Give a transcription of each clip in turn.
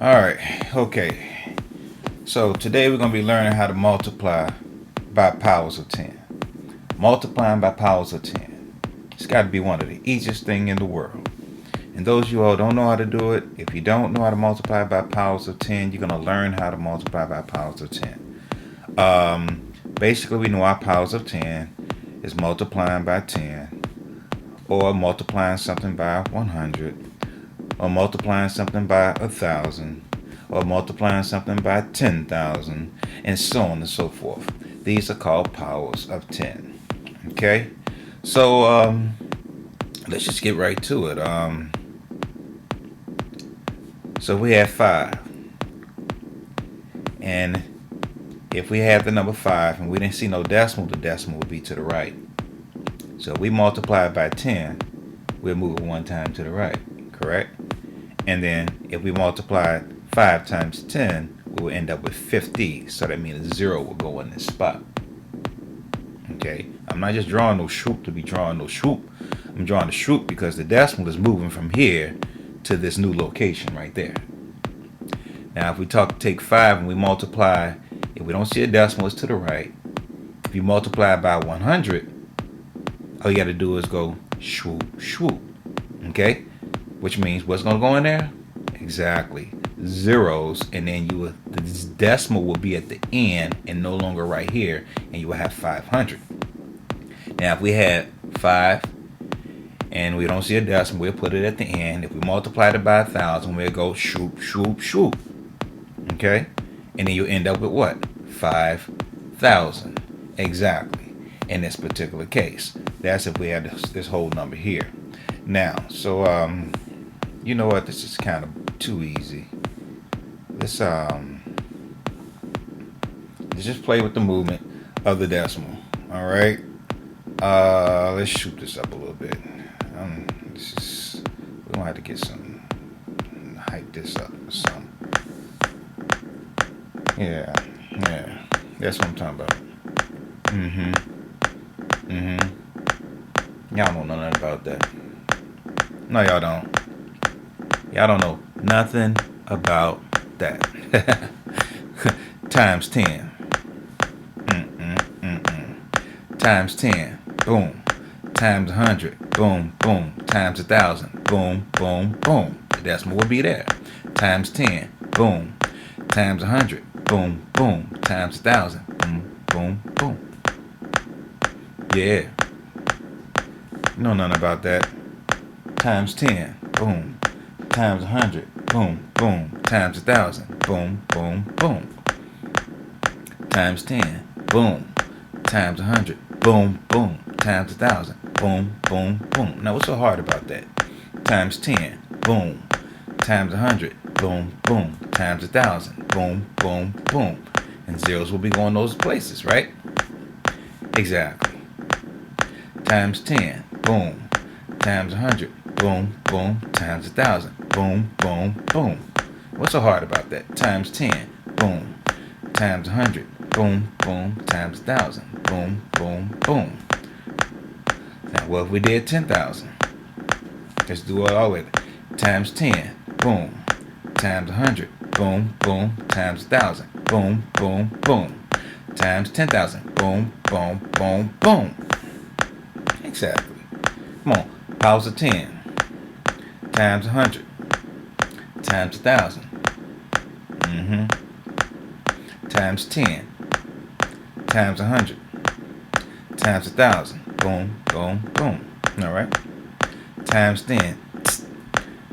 All right, okay. So today we're going to be learning how to multiply by powers of 10. Multiplying by powers of 10. It's got to be one of the easiest thing in the world. And those of you all don't know how to do it, if you don't know how to multiply by powers of 10, you're going to learn how to multiply by powers of 10. Basically, we know our powers of 10 is multiplying by 10, or multiplying something by 100, or multiplying something by 1,000, or multiplying something by 10,000, and so on and so forth. These are called powers of 10. Okay? So, let's just get right to it. So we have 5. And if we have the number 5 and we didn't see no decimal, the decimal would be to the right. So if we multiply it by 10, we'll move it one time to the right, correct? And then if we multiply 5 times 10, we will end up with 50. So that means a 0 will go in this spot. Okay? I'm not just drawing no swoop to be drawing no swoop. I'm drawing the swoop because the decimal is moving from here to this new location right there. Now if we take 5 and we multiply, if we don't see a decimal, it's to the right. If you multiply by 100, all you got to do is go swoop, swoop. Okay? Which means what's going to go in there? Exactly. Zeros, and then the decimal will be at the end and no longer right here, and you will have 500. Now, if we had 5 and we don't see a decimal, we'll put it at the end. If we multiply it by 1,000, we'll go swoop, swoop, swoop. Okay? And then you end up with what? 5,000. Exactly. In this particular case. That's if we had this whole number here. Now, so you know what? This is kind of too easy. Let's just play with the movement of the decimal. All right. Let's shoot this up a little bit. We're gonna have to get some hype this up or something. Yeah. That's what I'm talking about. Y'all don't know nothing about that. No, y'all don't. Y'all don't know nothing about that. Times 10. Times 10. Boom. Times 100. Boom, boom. Times 1,000. Boom, boom, boom. The decimal will be there. Times 10. Boom. Times 100. Boom, boom. Times 1,000. Boom, boom, boom. Yeah. You know nothing about that. Times 10. Boom. Times 100. Boom, boom. Times 1,000. Boom, boom, boom. Times 10. Boom. Times 100. Boom, boom. Times 1,000. Boom, boom, boom. Now what's so hard about that? Times 10. Boom. Times 100. Boom, boom. Times 1,000. Boom, boom, boom. And zeros will be going those places, right? Exactly. Times 10. Boom. Times 100. Boom, boom. Times 1,000. Boom, boom, boom. What's so hard about that? Times 10. Boom. Times 100. Boom, boom. Times 1,000. Boom, boom, boom. Now, what if we did 10,000? Let's do it all with it. Times 10. Boom. Times 100. Boom, boom. Times 1,000. Boom, boom, boom. Times 10,000. Boom, boom, boom, boom. Exactly. Come on. Powers of 10. Times 100. Times 1,000. Times 10. Times 100. Times 1,000. Boom, boom, boom. All right. Times 10.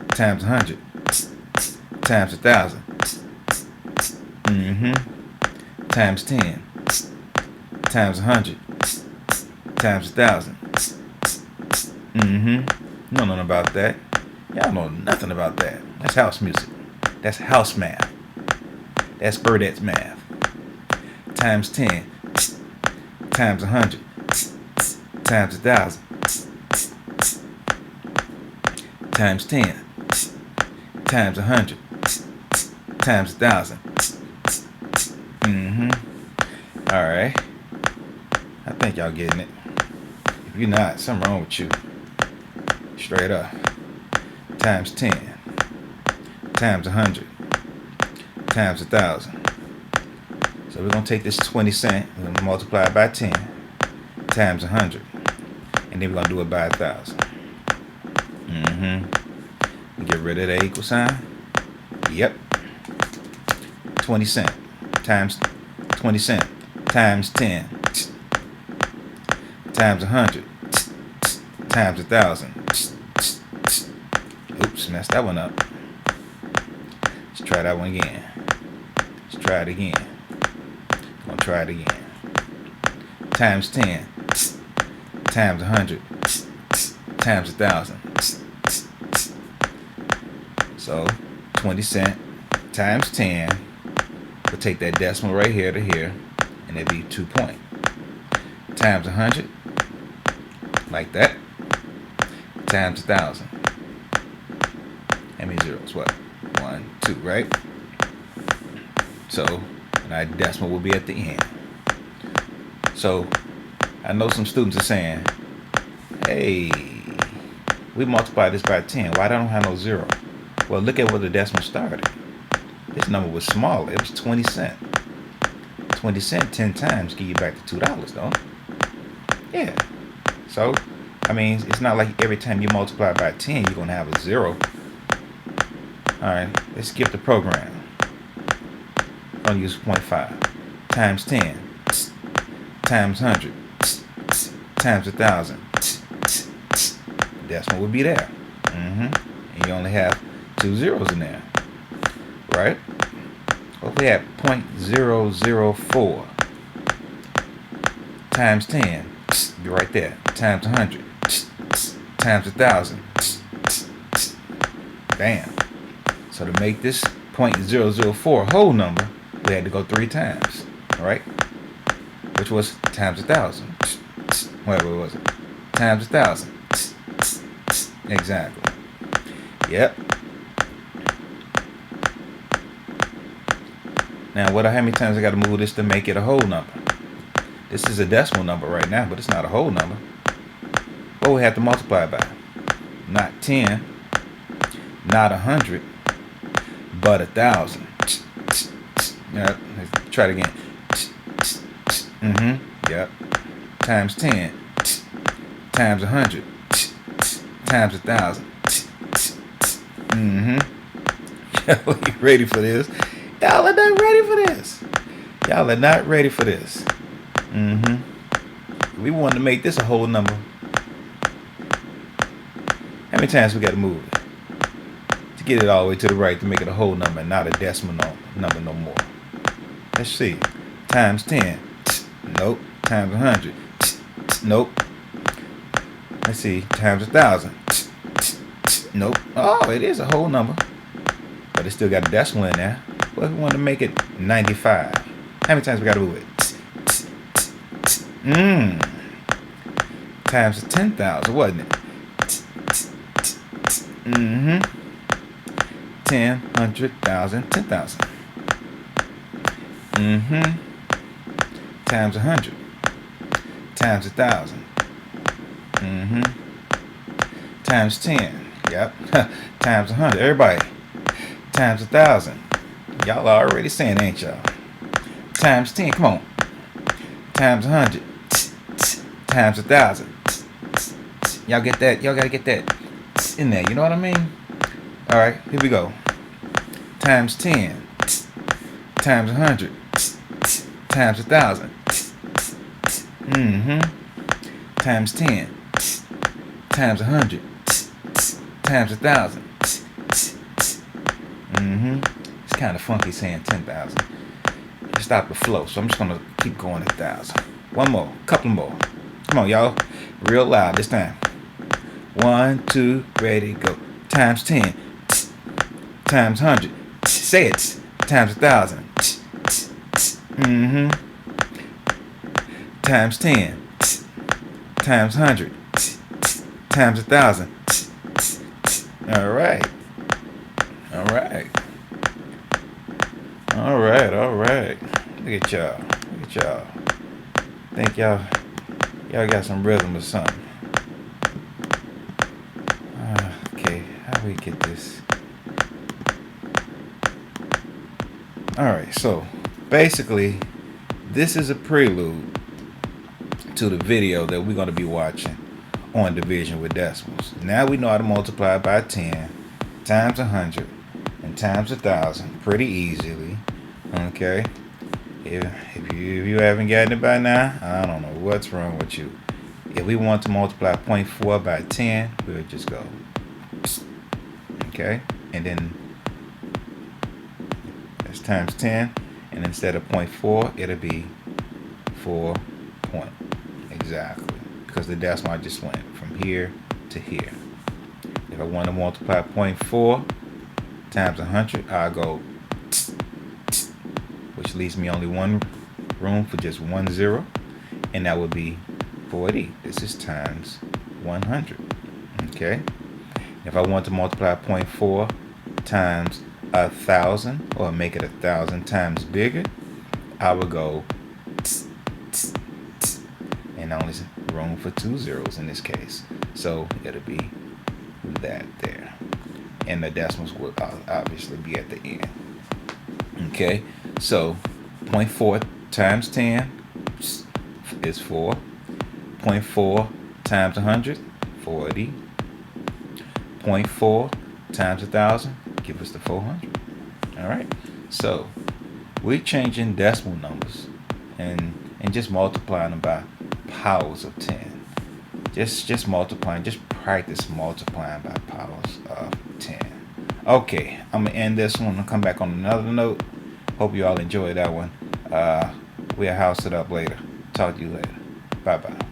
Times 100. Times 1,000. Times 10. Times 100. Times 1,000. Know nothing about that. Y'all know nothing about that. That's house music. That's house math. That's Birdette's math. Times 10. Times 100. Times 1,000. Times 10. Times 100. Times 1,000. Alright. I think y'all getting it. If you're not, something wrong with you. Straight up. Times 10. Times 100. times 1,000. So we're going to take this 20 cent, we're going to multiply it by 10 times 100. And then we're going to do it by 1,000. Get rid of the equal sign. Yep. 20 cent times 20 cent times 10 times 100 times 1,000. Oops, messed that one up. Let's try that one again. Let's try it again. I'm gonna try it again. Times 10 times 100 times 1,000. So 20 cent times 10. We'll take that decimal right here to here, and it'd be 2 point. Times 100, like that, times 1,000. How many zeros? What? 1, 2, right? So, and our decimal will be at the end. So, I know some students are saying, hey, we multiply this by 10. Why don't I have no zero? Well, look at where the decimal started. This number was smaller. It was 20 cent. 20 cent 10 times give you back the $2, though. Yeah. So, I mean, it's not like every time you multiply by 10, you're going to have a zero. All right, let's skip the program. I'm going to use 0.5 times 10 times 100 times 1,000. Decimal would be there. And you only have 2 zeros in there, right? Well, if we have 0.004 times 10, be right there, times 100 times 1,000. Bam. So to make this 0.004 whole number, we had to go 3 times, right? Which was times 1,000. Wait, what was it? Times 1,000. Exactly. Yep. Now, how many times I got to move this to make it a whole number? This is a decimal number right now, but it's not a whole number. What we have to multiply by? Not 10, not 100, but 1,000. Now, let's try it again. Yep. Times 10, times 100, times 1,000. Y'all ain't ready for this. Y'all are not ready for this. Y'all are not ready for this. We wanted to make this a whole number. How many times we got to move it to get it all the way to the right to make it a whole number and not a decimal number no more? Let's see. Times 10. Nope. Times 100. Nope. Let's see. Times 1,000. Nope. Oh, it is a whole number, but it still got a decimal in there. What if we want to make it 95? How many times we got to move it? Times 10,000, wasn't it? 10, 100,000, 10,000. Times 100. Times 1,000. Times 10. Yep. Times 100. Everybody. Times 1,000. Y'all are already saying, ain't y'all? Times 10. Come on. Times 100. Times 1,000. Y'all get that? Y'all gotta get that in there. You know what I mean? All right. Here we go. Times 10. Times 100. Times 1,000. Times 10. Times 100. Times 1,000. It's kind of funky saying 10,000. Stop the flow, so I'm just gonna keep going 1,000. One more, couple more. Come on, y'all. Real loud this time. 1, 2, ready, go. Times 10. Times 100. Say it. Times 1,000. Times 10. Times 100. Times 1,000. All right. All right. All right. All right. Look at y'all. Look at y'all. Think y'all got some rhythm or something. Okay. How do we get this? Alright, so basically this is a prelude to the video that we're going to be watching on division with decimals. Now we know how to multiply by 10 times 100 and times 1,000 pretty easily. Okay, if you haven't gotten it by now, I don't know what's wrong with you. If we want to multiply 0.4 by 10, we'll just go okay, and then that's times 10, and instead of 0.4 it'll be 4 point exactly, because the decimal just went from here to here. If I want to multiply 0.4 times 100, I'll go which leaves me only one room for just 1 0, and that would be 40. This is times 100. Okay, if I want to multiply 0.4 times 1,000, or make it 1,000 times bigger, I would go and only room for 2 zeros in this case, so it'll be that there, and the decimals will obviously be at the end. Okay, so 0.4 times 10 is 4. 0.4 times 100, 40. 0.4 times 1,000 give us the 400. All right, so we're changing decimal numbers and just multiplying them by powers of 10. Just multiplying, just practice multiplying by powers of 10. Okay, I'm gonna end this one and come back on another note. Hope you all enjoyed that one. We'll house it up later. Talk to you later. Bye bye.